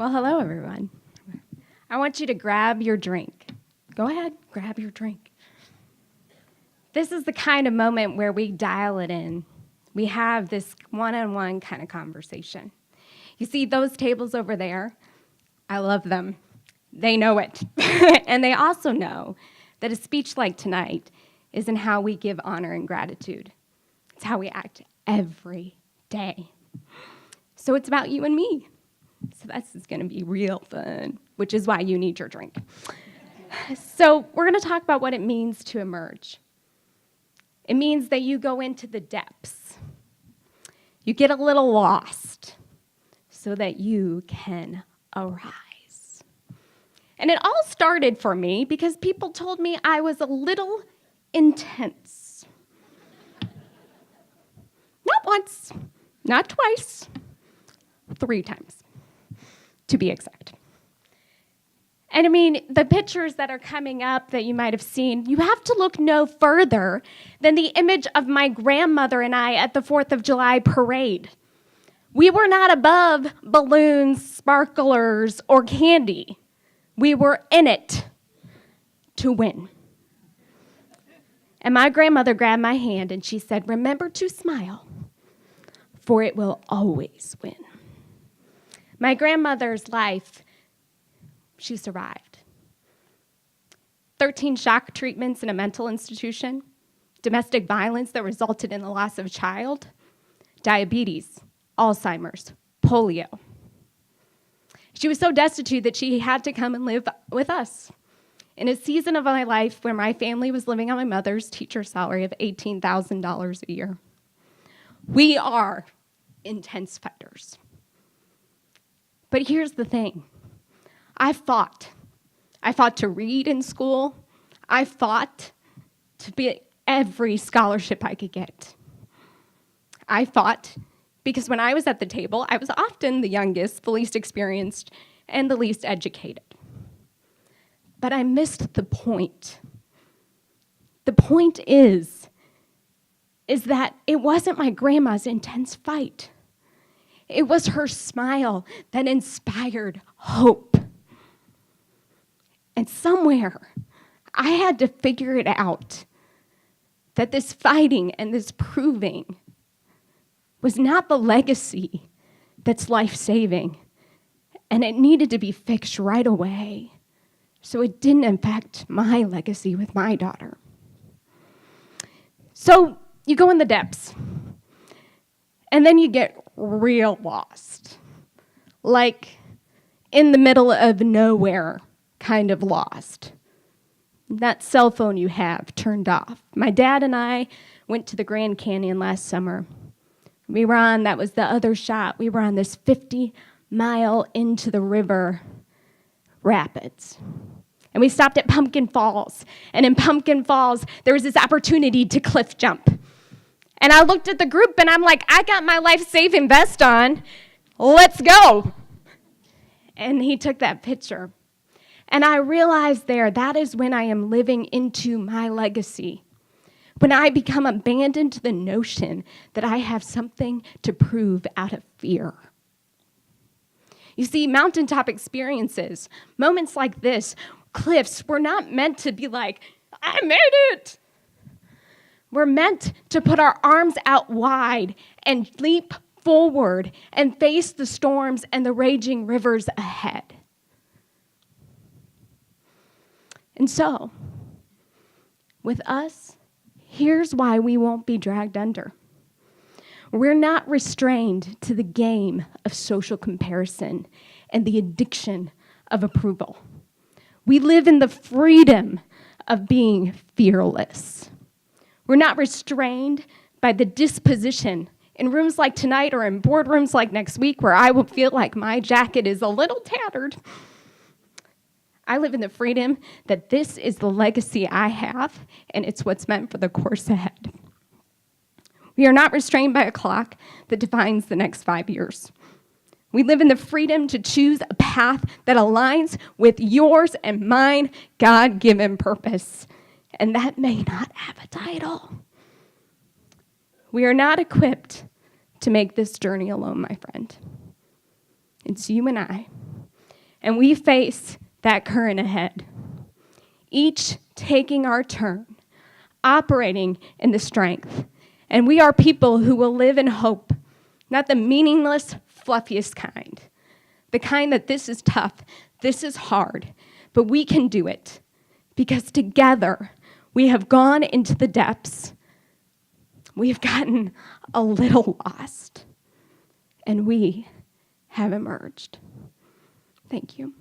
Well, hello, everyone. I want you to grab your drink. Go ahead, grab your drink. This is the kind of moment where we dial it in. We have this one-on-one kind of conversation. You see those tables over there? I love them. They know it. And they also know that a speech like tonight isn't how we give honor and gratitude. It's how we act every day. So it's about you and me. So this is going to be real fun, which is why you need your drink. So we're going to talk about what it means to emerge. It means that you go into the depths. You get a little lost so that you can arise. And it all started for me because people told me I was a little intense. Not once, not twice, 3 times. To be exact. And I mean, the pictures that are coming up that you might have seen, you have to look no further than the image of my grandmother and I at the 4th of July parade. We were not above balloons, sparklers, or candy. We were in it to win. And my grandmother grabbed my hand and she said, "Remember to smile, for it will always win." My grandmother's life, she survived. 13 shock treatments in a mental institution, domestic violence that resulted in the loss of a child, diabetes, Alzheimer's, polio. She was so destitute that she had to come and live with us. In a season of my life where my family was living on my mother's teacher salary of $18,000 a year. We are intense fighters. But here's the thing. I fought. I fought to read in school. I fought to be every scholarship I could get. I fought because when I was at the table, I was often the youngest, the least experienced, and the least educated. But I missed the point. The point is that it wasn't my grandma's intense fight. It was her smile that inspired hope. And somewhere, I had to figure it out that this fighting and this proving was not the legacy that's life-saving, and it needed to be fixed right away so it didn't affect my legacy with my daughter. So you go in the depths, and then you get real lost, like in the middle of nowhere kind of lost. That cell phone you have turned off. My dad and I went to the Grand Canyon last summer. That was the other shot. We were on this 50-mile into the river rapids. And we stopped at Pumpkin Falls. And in Pumpkin Falls, there was this opportunity to cliff jump. And I looked at the group and I'm like, I got my life-saving vest on. Let's go. And he took that picture. And I realized that is when I am living into my legacy. When I become abandoned to the notion that I have something to prove out of fear. You see, mountaintop experiences, moments like this, cliffs, were not meant to be like, I made it. We're meant to put our arms out wide and leap forward and face the storms and the raging rivers ahead. And so, with us, here's why we won't be dragged under. We're not restrained to the game of social comparison and the addiction of approval. We live in the freedom of being fearless. We're not restrained by the disposition in rooms like tonight or in boardrooms like next week where I will feel like my jacket is a little tattered. I live in the freedom that this is the legacy I have, and it's what's meant for the course ahead. We are not restrained by a clock that defines the next 5 years. We live in the freedom to choose a path that aligns with yours and mine God-given purpose. And that may not have a title. We are not equipped to make this journey alone, my friend. It's you and I. and we face that current ahead, each taking our turn, operating in the strength. And we are people who will live in hope, not the meaningless, fluffiest kind, the kind that this is tough, this is hard, but we can do it because together we have gone into the depths. We have gotten a little lost, and we have emerged. Thank you.